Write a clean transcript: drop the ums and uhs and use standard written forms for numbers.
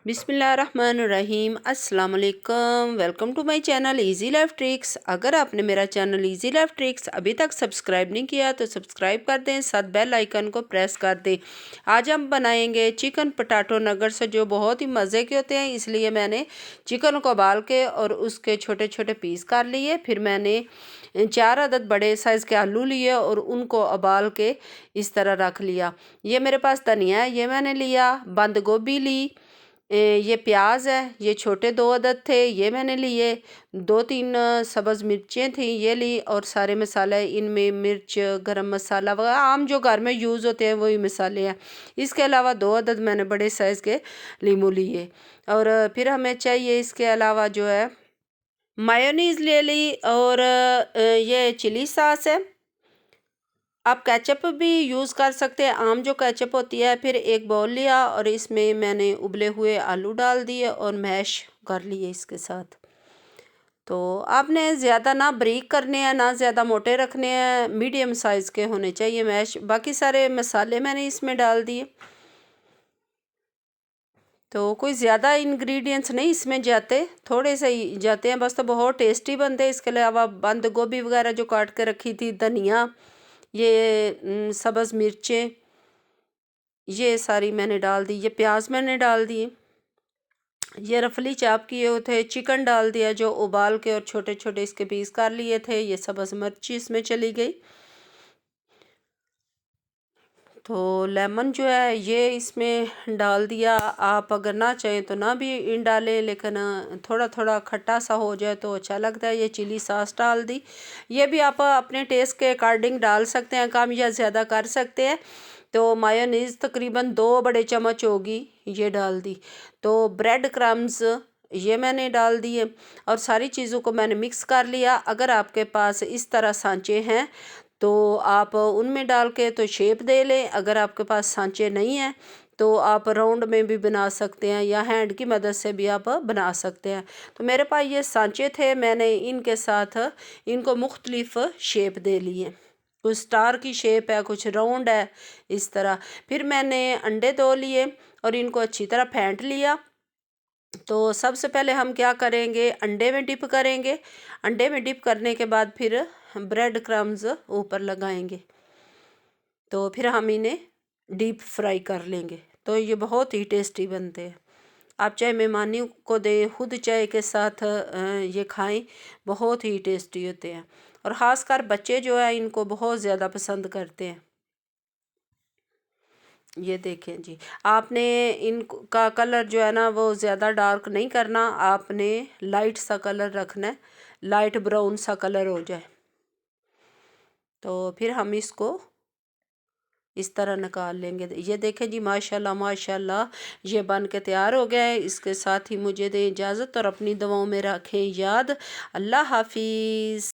बिस्मिल्लाहिर्रहमानिर्रहीम अस्सलाम वालेकुम। Welcome to my channel easy life tricks. अगर आपने मेरा चैनल इजी लाइफ ट्रिक्स अभी तक सब्सक्राइब नहीं किया तो सब्सक्राइब कर दें, साथ बेल आइकन को प्रेस कर दें। आज हम बनाएंगे चिकन पोटैटो नगेट्स जो बहुत ही मज़े के होते हैं। इसलिए मैंने चिकन को उबाल के और उसके छोटे छोटे पीस कर लिए। फिर मैंने 4 अदद बड़े साइज़ के आलू लिए और उनको उबाल के इस तरह रख लिया। ये मेरे पास धनिया है, ये मैंने लिया। बंद गोभी ली। ये प्याज है, ये छोटे 2 अदद थे, ये मैंने लिए। 2-3 सब्ज़ मिर्चें थी, ये ली। और सारे मसाले इनमें मिर्च, गरम मसाला वगैरह आम जो घर में यूज़ होते हैं वही मसाले हैं। इसके अलावा 2 अदद मैंने बड़े साइज़ के लीमू लिए। और फिर हमें चाहिए इसके अलावा जो है मायोनीज़ ले ली। और ये चिली सॉस है। आप केचप भी यूज़ कर सकते हैं, आम जो केचप होती है। फिर एक बाउल लिया और इसमें मैंने उबले हुए आलू डाल दिए और मैश कर लिए इसके साथ। तो आपने ज़्यादा ना बारीक करने हैं ना ज़्यादा मोटे रखने हैं, मीडियम साइज़ के होने चाहिए मैश। बाकी सारे मसाले मैंने इसमें डाल दिए। तो कोई ज़्यादा इंग्रेडिएंट्स नहीं इसमें जाते, थोड़े से ही जाते हैं बस, तो बहुत टेस्टी बनते हैं। इसके अलावा बंद गोभी वगैरह जो काट के रखी थी, धनिया, ये सब्ज़ मिर्चें, ये सारी मैंने डाल दी। ये प्याज मैंने डाल दिए। ये रफली चाप किए हुए थे। चिकन डाल दिया जो उबाल के और छोटे छोटे इसके पीस कर लिए थे। ये सब्ज़ मिर्ची इसमें चली गई। तो लेमन जो है ये इसमें डाल दिया। आप अगर ना चाहें तो ना भी इन डालें, लेकिन थोड़ा थोड़ा खट्टा सा हो जाए तो अच्छा लगता है। ये चिली सॉस डाल दी। ये भी आप अपने टेस्ट के अकॉर्डिंग डाल सकते हैं, कम या ज़्यादा कर सकते हैं। तो मायोनीज़ तकरीबन 2 बड़े चम्मच होगी, ये डाल दी। तो ब्रेड क्रम्स ये मैंने डाल दिए और सारी चीज़ों को मैंने मिक्स कर लिया। अगर आपके पास इस तरह सांचे हैं तो आप उनमें डाल के तो शेप दे लें। अगर आपके पास सांचे नहीं हैं तो आप राउंड में भी बना सकते हैं या हैंड की मदद से भी आप बना सकते हैं। तो मेरे पास ये सांचे थे, मैंने इनके साथ इनको मुख्तलिफ शेप दे लिए। कुछ स्टार की शेप है, कुछ राउंड है, इस तरह। फिर मैंने अंडे 2 लिए और इनको अच्छी तरह फेंट लिया। तो सबसे पहले हम क्या करेंगे, अंडे में डिप करेंगे। अंडे में डिप करने के बाद फिर ब्रेड क्रम्स ऊपर लगाएंगे। तो फिर हम इन्हें डीप फ्राई कर लेंगे। तो ये बहुत ही टेस्टी बनते हैं। आप चाहे मेहमानी को दें, खुद चाय के साथ ये खाएं, बहुत ही टेस्टी होते हैं। और ख़ासकर बच्चे जो है इनको बहुत ज़्यादा पसंद करते हैं। ये देखें जी, आपने इनका कलर जो है ना वो ज़्यादा डार्क नहीं करना, आपने लाइट सा कलर रखना है, लाइट ब्राउन सा कलर हो जाए। तो फिर हम इसको इस तरह निकाल लेंगे। ये देखें जी, माशाल्लाह माशाल्लाह ये बन के तैयार हो गया है। इसके साथ ही मुझे दें इजाज़त और अपनी दुआओं में रखें याद। अल्लाह हाफिज़।